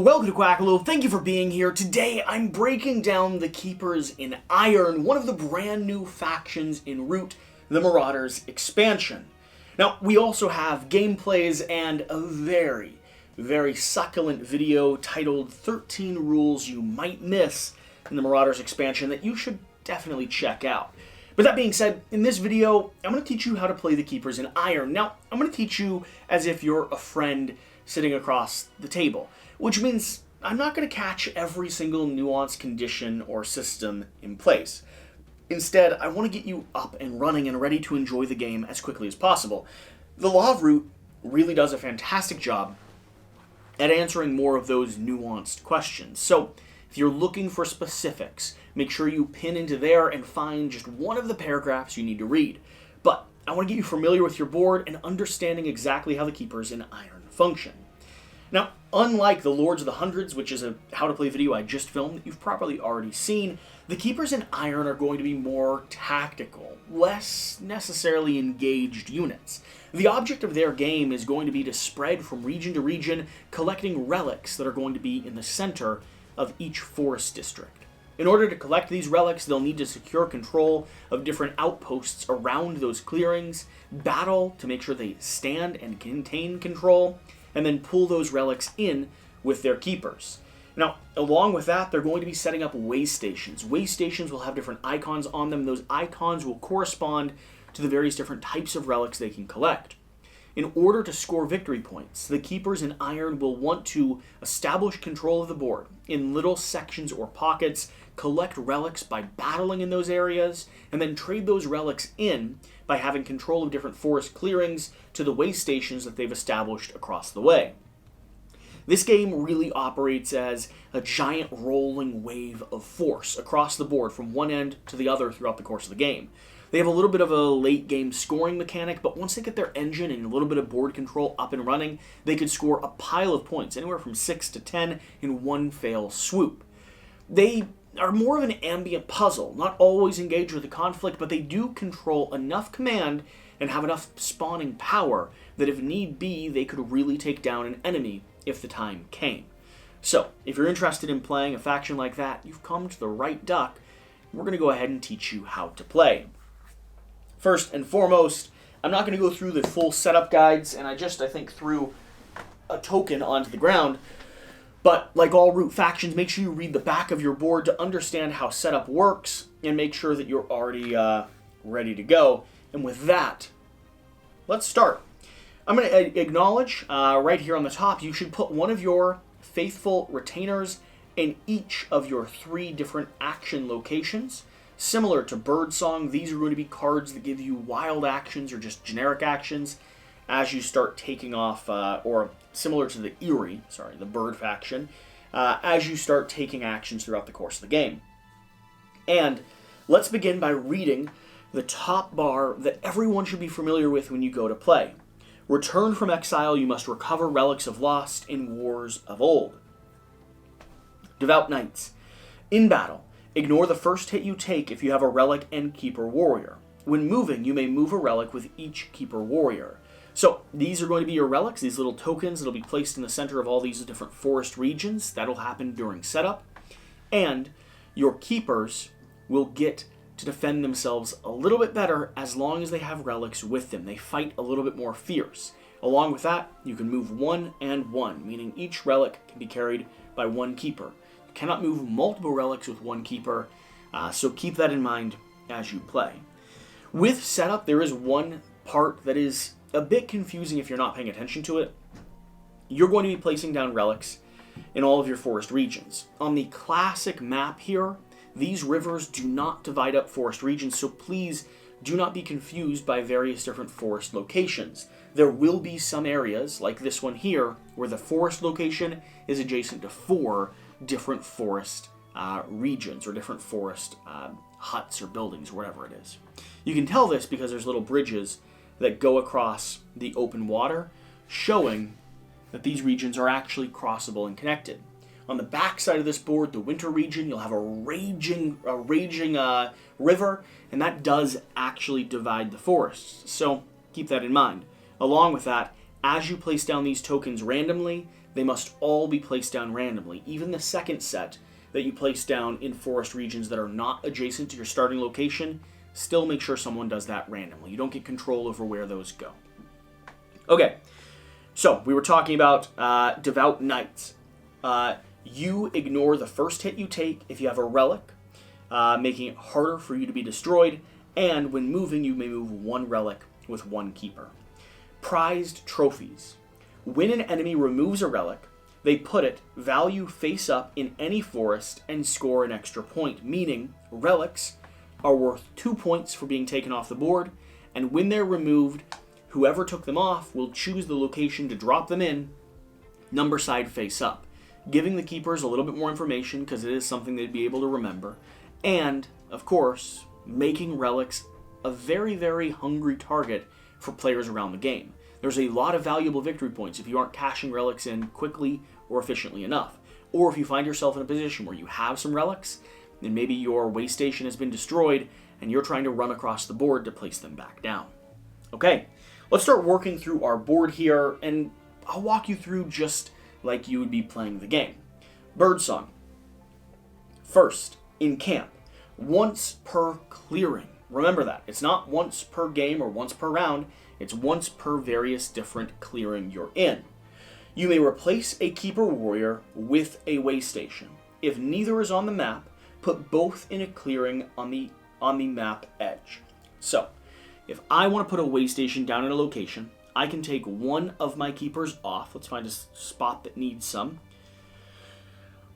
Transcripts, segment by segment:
welcome to Quackalope. Thank you for being here. Today I'm breaking down the Keepers in Iron, one of the brand new factions in Root, the Marauders expansion. Now, we also have gameplays and a very, very succulent video titled 13 Rules You Might Miss in the Marauders expansion that you should definitely check out. But that being said, in this video, I'm going to teach you how to play the Keepers in Iron. Now, I'm going to teach you as if you're a friend sitting across the table, which means I'm not going to catch every single nuanced condition or system in place. Instead, I want to get you up and running and ready to enjoy the game as quickly as possible. The Law of Root really does a fantastic job at answering more of those nuanced questions. So, if you're looking for specifics, make sure you pin into there and find just one of the paragraphs you need to read. But I want to get you familiar with your board and understanding exactly how the Keepers in Iron function. Now, unlike the Lords of the Hundreds, which is a how to play video I just filmed that you've probably already seen, the Keepers in Iron are going to be more tactical, less necessarily engaged units. The object of their game is going to be to spread from region to region, collecting relics that are going to be in the center of each forest district. In order to collect these relics, they'll need to secure control of different outposts around those clearings, battle to make sure they stand and contain control, and then pull those relics in with their keepers. Now, along with that, they're going to be setting up way stations. Way stations will have different icons on them. Those icons will correspond to the various different types of relics they can collect. In order to score victory points, the Keepers in Iron will want to establish control of the board in little sections or pockets, collect relics by battling in those areas, and then trade those relics in by having control of different forest clearings to the way stations that they've established across the way. This game really operates as a giant rolling wave of force across the board from one end to the other throughout the course of the game. They have a little bit of a late game scoring mechanic, but once they get their engine and a little bit of board control up and running, they could score a pile of points, anywhere from 6 to 10 in one fell swoop. They are more of an ambient puzzle, not always engaged with the conflict, but they do control enough command and have enough spawning power that if need be, they could really take down an enemy if the time came. So, if you're interested in playing a faction like that, you've come to the right duck. We're going to go ahead and teach you how to play. First and foremost, I'm not going to go through the full setup guides, and I think, threw a token onto the ground. But like all Root factions, make sure you read the back of your board to understand how setup works, and make sure that you're already ready to go. And with that, let's start. I'm going to acknowledge right here on the top, you should put one of your faithful retainers in each of your 3 different action locations. Similar to Birdsong, these are going to be cards that give you wild actions or just generic actions as you start taking off, or similar to the bird faction, as you start taking actions throughout the course of the game. And let's begin by reading the top bar that everyone should be familiar with when you go to play. Return from exile, you must recover relics of lost in wars of old. Devout Knights. In battle, ignore the first hit you take if you have a relic and keeper warrior. When moving, you may move a relic with each keeper warrior. So, these are going to be your relics, these little tokens that will be placed in the center of all these different forest regions. That'll happen during setup. And your keepers will get to defend themselves a little bit better as long as they have relics with them. They fight a little bit more fierce. Along with that, you can move 1 and 1, meaning each relic can be carried by one keeper. You cannot move multiple relics with one keeper, so keep that in mind as you play. With setup, there is one part that is a bit confusing if you're not paying attention to it. You're going to be placing down relics in all of your forest regions. On the classic map here, these rivers do not divide up forest regions, so please do not be confused by various different forest locations. There will be some areas, like this one here, where the forest location is adjacent to 4 different forest regions, or different forest huts or buildings, or whatever it is. You can tell this because there's little bridges that go across the open water, showing that these regions are actually crossable and connected. On the back side of this board, the winter region, you'll have a raging river, and that does actually divide the forests. So keep that in mind. Along with that, as you place down these tokens randomly, they must all be placed down randomly. Even the second set that you place down in forest regions that are not adjacent to your starting location, still make sure someone does that randomly. You don't get control over where those go. Okay, so we were talking about Devout Knights. You ignore the first hit you take if you have a relic, making it harder for you to be destroyed, and when moving, you may move one relic with one keeper. Prized trophies. When an enemy removes a relic, they put it value face up in any forest and score an extra point, meaning relics are worth 2 points for being taken off the board, and when they're removed, whoever took them off will choose the location to drop them in, number side face up, giving the keepers a little bit more information because it is something they'd be able to remember, and, of course, making relics a very, very hungry target for players around the game. There's a lot of valuable victory points if you aren't cashing relics in quickly or efficiently enough. Or if you find yourself in a position where you have some relics, and maybe your way station has been destroyed, and you're trying to run across the board to place them back down. Okay, let's start working through our board here, and I'll walk you through just like you would be playing the game. Birdsong. First, in camp, once per clearing. Remember that. It's not once per game or once per round. It's once per various different clearing you're in. You may replace a keeper warrior with a way station. If neither is on the map, put both in a clearing on the map edge. So, if I want to put a way station down in a location, I can take one of my keepers off. Let's find a spot that needs some.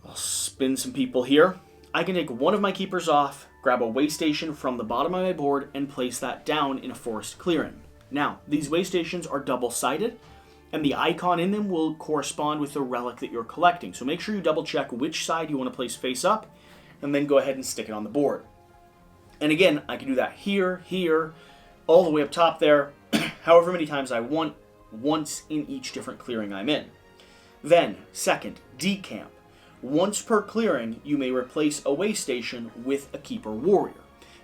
I'll spin some people here. I can take one of my keepers off, grab a way station from the bottom of my board, and place that down in a forest clearing. Now, these way stations are double-sided, and the icon in them will correspond with the relic that you're collecting. So make sure you double-check which side you want to place face up, and then go ahead and stick it on the board. And again, I can do that here, here, all the way up top there, however many times I want, once in each different clearing I'm in. Then, second, decamp. Once per clearing, you may replace a way station with a keeper warrior.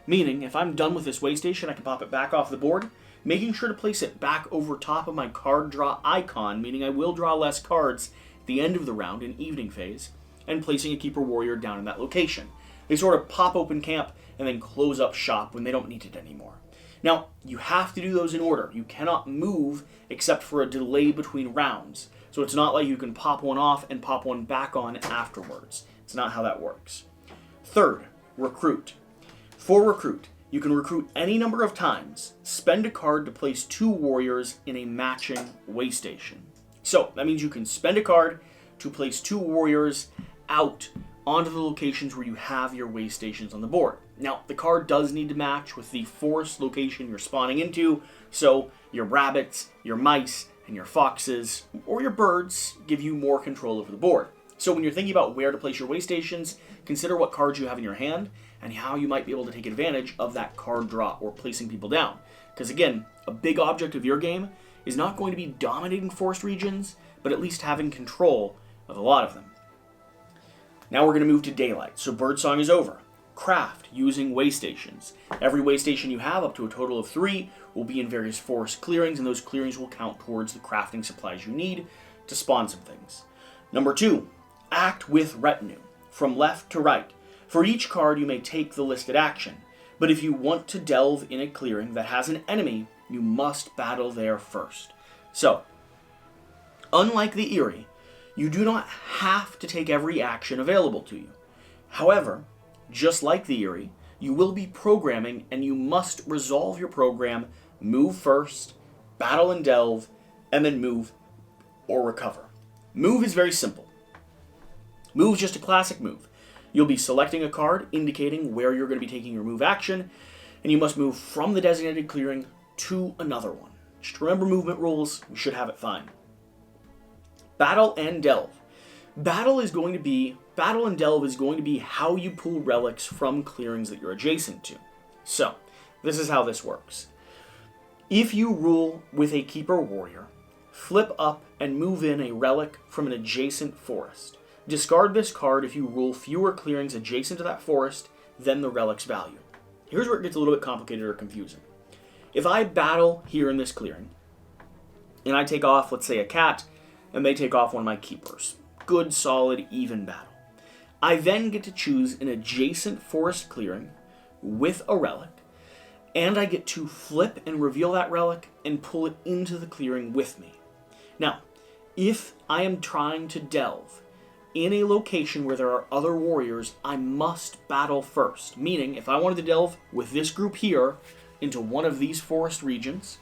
Meaning, if I'm done with this way station, I can pop it back off the board, making sure to place it back over top of my card draw icon, meaning I will draw less cards at the end of the round in evening phase, and placing a keeper warrior down in that location. They sort of pop open camp and then close up shop when they don't need it anymore. Now, you have to do those in order. You cannot move except for a delay between rounds. So it's not like you can pop one off and pop one back on afterwards. It's not how that works. Third, recruit. For recruit, you can recruit any number of times. Spend a card to place 2 warriors in a matching way station. So that means you can spend a card to place 2 warriors out onto the locations where you have your way stations on the board. Now, the card does need to match with the forest location you're spawning into, so your rabbits, your mice, and your foxes, or your birds, give you more control over the board. So when you're thinking about where to place your way stations, consider what cards you have in your hand, and how you might be able to take advantage of that card draw, or placing people down. Because again, a big object of your game is not going to be dominating forest regions, but at least having control of a lot of them. Now we're going to move to daylight, so Birdsong is over. Craft using way stations. Every way station you have, up to a total of 3, will be in various forest clearings, and those clearings will count towards the crafting supplies you need to spawn some things. Number 2, act with retinue, from left to right. For each card, you may take the listed action, but if you want to delve in a clearing that has an enemy, you must battle there first. So, unlike the Eyrie, you do not have to take every action available to you. However, just like the Eyrie, you will be programming, and you must resolve your program, move first, battle and delve, and then move or recover. Move is very simple. Move is just a classic move. You'll be selecting a card indicating where you're going to be taking your move action, and you must move from the designated clearing to another one. Just remember movement rules, we should have it fine. Battle and delve. Battle and delve is going to be how you pull relics from clearings that you're adjacent to. So, this is how this works. If you rule with a keeper warrior, flip up and move in a relic from an adjacent forest. Discard this card if you rule fewer clearings adjacent to that forest than the relic's value. Here's where it gets a little bit complicated or confusing. If I battle here in this clearing, and I take off, let's say, a cat, and they take off one of my keepers. Good, solid, even battle. I then get to choose an adjacent forest clearing with a relic, and I get to flip and reveal that relic and pull it into the clearing with me. Now, if I am trying to delve in a location where there are other warriors, I must battle first. Meaning, if I wanted to delve with this group here into one of these forest regions,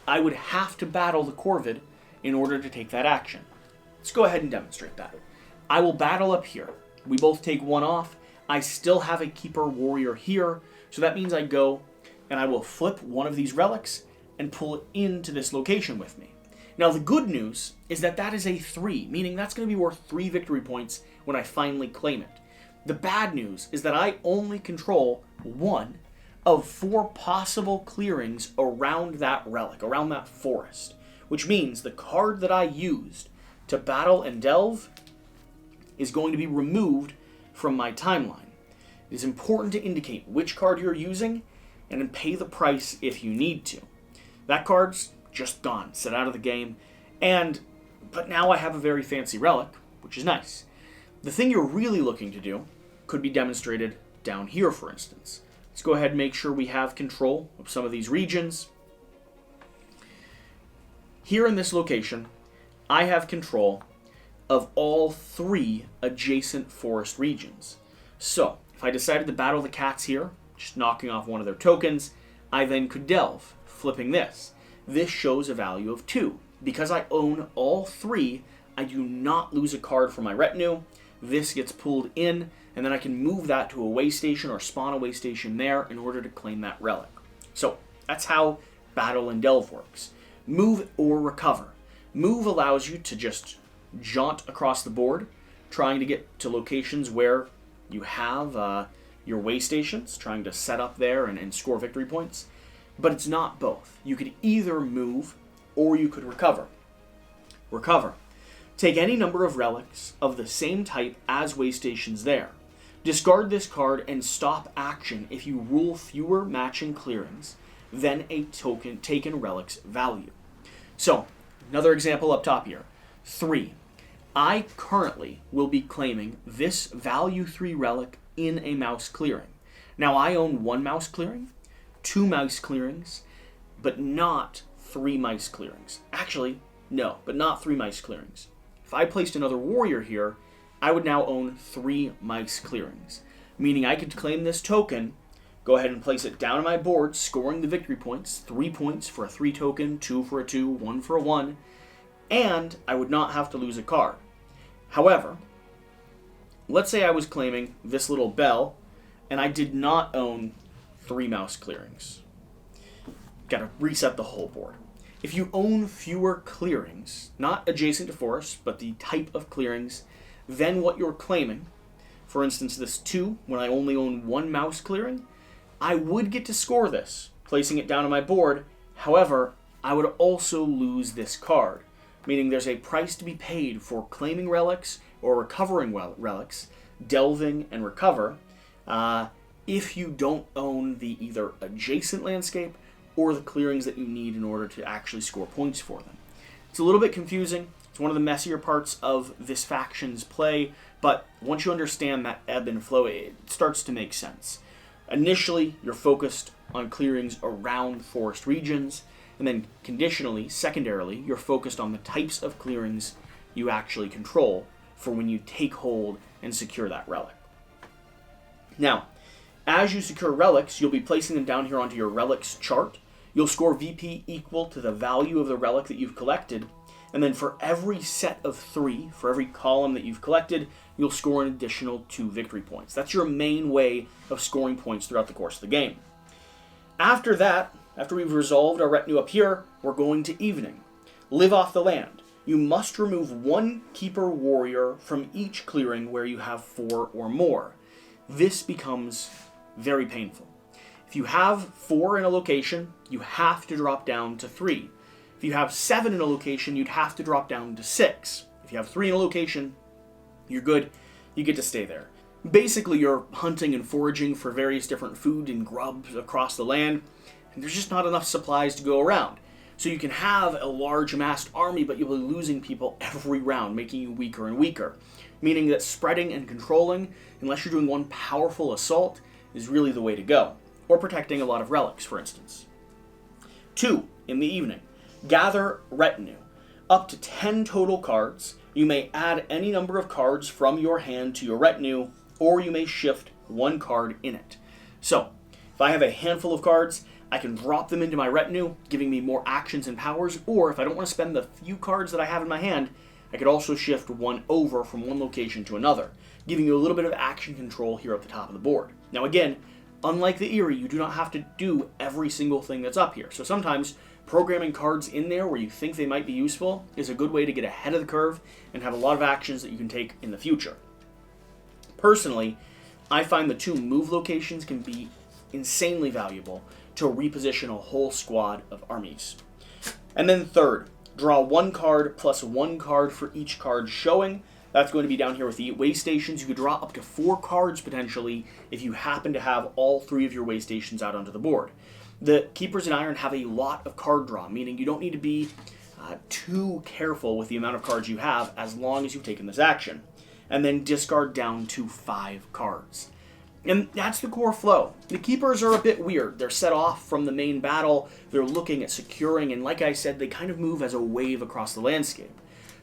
I would have to battle the Corvid in order to take that action. Let's go ahead and demonstrate that. I will battle up here. We both take one off. I still have a keeper warrior here, so that means I go and I will flip one of these relics and pull it into this location with me. Now, the good news is that that is a 3, meaning that's going to be worth 3 victory points when I finally claim it. The bad news is that I only control 1 of 4 possible clearings around that relic, around that forest, which means the card that I used to battle and delve is going to be removed from my timeline. It is important to indicate which card you're using and then pay the price if you need to. That card's just gone, set out of the game, but now I have a very fancy relic, which is nice. The thing you're really looking to do could be demonstrated down here, for instance. Let's go ahead and make sure we have control of some of these regions. Here in this location, I have control of all 3 adjacent forest regions. So, if I decided to battle the cats here, just knocking off one of their tokens, I then could delve, flipping this. This shows a value of 2. Because I own all 3, I do not lose a card from my retinue. This gets pulled in, and then I can move that to a way station or spawn a way station there in order to claim that relic. So, that's how battle and delve works. Move or recover. Move allows you to just jaunt across the board, trying to get to locations where you have your way stations, trying to set up there and score victory points. But it's not both. You could either move or you could recover. Recover. Take any number of relics of the same type as way stations there. Discard this card and stop action if you rule fewer matching clearings than a token taken relic's value. So, another example up top here. 3. I currently will be claiming this value 3 relic in a mouse clearing. Now, I own 1 mouse clearing, 2 mouse clearings, but not 3 mice clearings. Actually, no, but not 3 mice clearings. If I placed another warrior here, I would now own 3 mice clearings, meaning I could claim this token, go ahead and place it down on my board, scoring the victory points, 3 points for a 3 token, 2 for a 2, 1 for a 1, and I would not have to lose a card. However, let's say I was claiming this little bell, and I did not own 3 mouse clearings. Gotta reset the whole board. If you own fewer clearings, not adjacent to forests, but the type of clearings, then what you're claiming, for instance this 2, when I only own 1 mouse clearing, I would get to score this, placing it down on my board. However, I would also lose this card, meaning there's a price to be paid for claiming relics or recovering relics, delving and recover, if you don't own the either adjacent landscape or the clearings that you need in order to actually score points for them. It's a little bit confusing. It's one of the messier parts of this faction's play, but once you understand that ebb and flow, it starts to make sense. Initially, you're focused on clearings around forest regions, and then conditionally, secondarily, you're focused on the types of clearings you actually control for when you take hold and secure that relic. Now, as you secure relics, you'll be placing them down here onto your relics chart. You'll score VP equal to the value of the relic that you've collected, and then for every set of 3, for every column that you've collected, you'll score an additional 2 victory points. That's your main way of scoring points throughout the course of the game. After that, after we've resolved our retinue up here, we're going to evening. Live off the land. You must remove 1 keeper warrior from each clearing where you have 4 or more. This becomes very painful. If you have 4 in a location, you have to drop down to 3. If you have 7 in a location, you'd have to drop down to 6. If you have 3 in a location, you're good. You get to stay there. Basically, you're hunting and foraging for various different food and grubs across the land, and there's just not enough supplies to go around. So you can have a large amassed army, but you'll be losing people every round, making you weaker and weaker. Meaning that spreading and controlling, unless you're doing one powerful assault, is really the way to go. Or protecting a lot of relics, for instance. 2. In the evening. Gather retinue. Up to 10 total cards. You may add any number of cards from your hand to your retinue, or you may shift one card in it. So, if I have a handful of cards, I can drop them into my retinue, giving me more actions and powers, or if I don't want to spend the few cards that I have in my hand, I could also shift one over from one location to another, giving you a little bit of action control here at the top of the board. Now again, unlike the Eyrie, you do not have to do every single thing that's up here. So sometimes programming cards in there where you think they might be useful is a good way to get ahead of the curve and have a lot of actions that you can take in the future. Personally, I find the 2 move locations can be insanely valuable to reposition a whole squad of armies. And then 3rd, draw 1 card plus 1 card for each card showing. That's going to be down here with the way stations. You could draw up to 4 cards potentially if you happen to have all 3 of your way stations out onto the board. The Keepers in Iron have a lot of card draw, meaning you don't need to be too careful with the amount of cards you have as long as you've taken this action. And then discard down to 5 cards. And that's the core flow. The Keepers are a bit weird. They're set off from the main battle, they're looking at securing, and like I said, they kind of move as a wave across the landscape.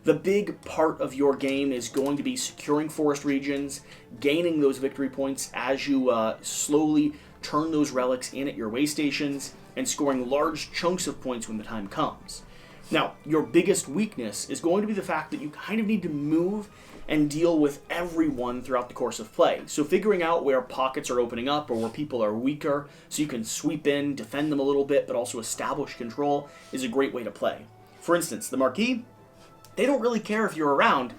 The big part of your game is going to be securing forest regions, gaining those victory points as you slowly turn those relics in at your way stations, and scoring large chunks of points when the time comes. Now, your biggest weakness is going to be the fact that you kind of need to move and deal with everyone throughout the course of play. So figuring out where pockets are opening up or where people are weaker so you can sweep in, defend them a little bit, but also establish control is a great way to play. For instance, the Marquis, they don't really care if you're around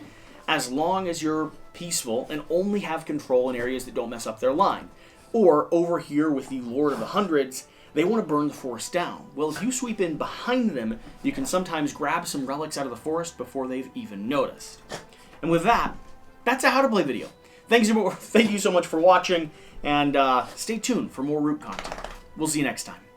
as long as you're peaceful and only have control in areas that don't mess up their line. Or over here with the Lord of the Hundreds, they want to burn the forest down. Well, if you sweep in behind them, you can sometimes grab some relics out of the forest before they've even noticed. And with that, that's a how to play video. Thank you so much for watching, and stay tuned for more Root content. We'll see you next time.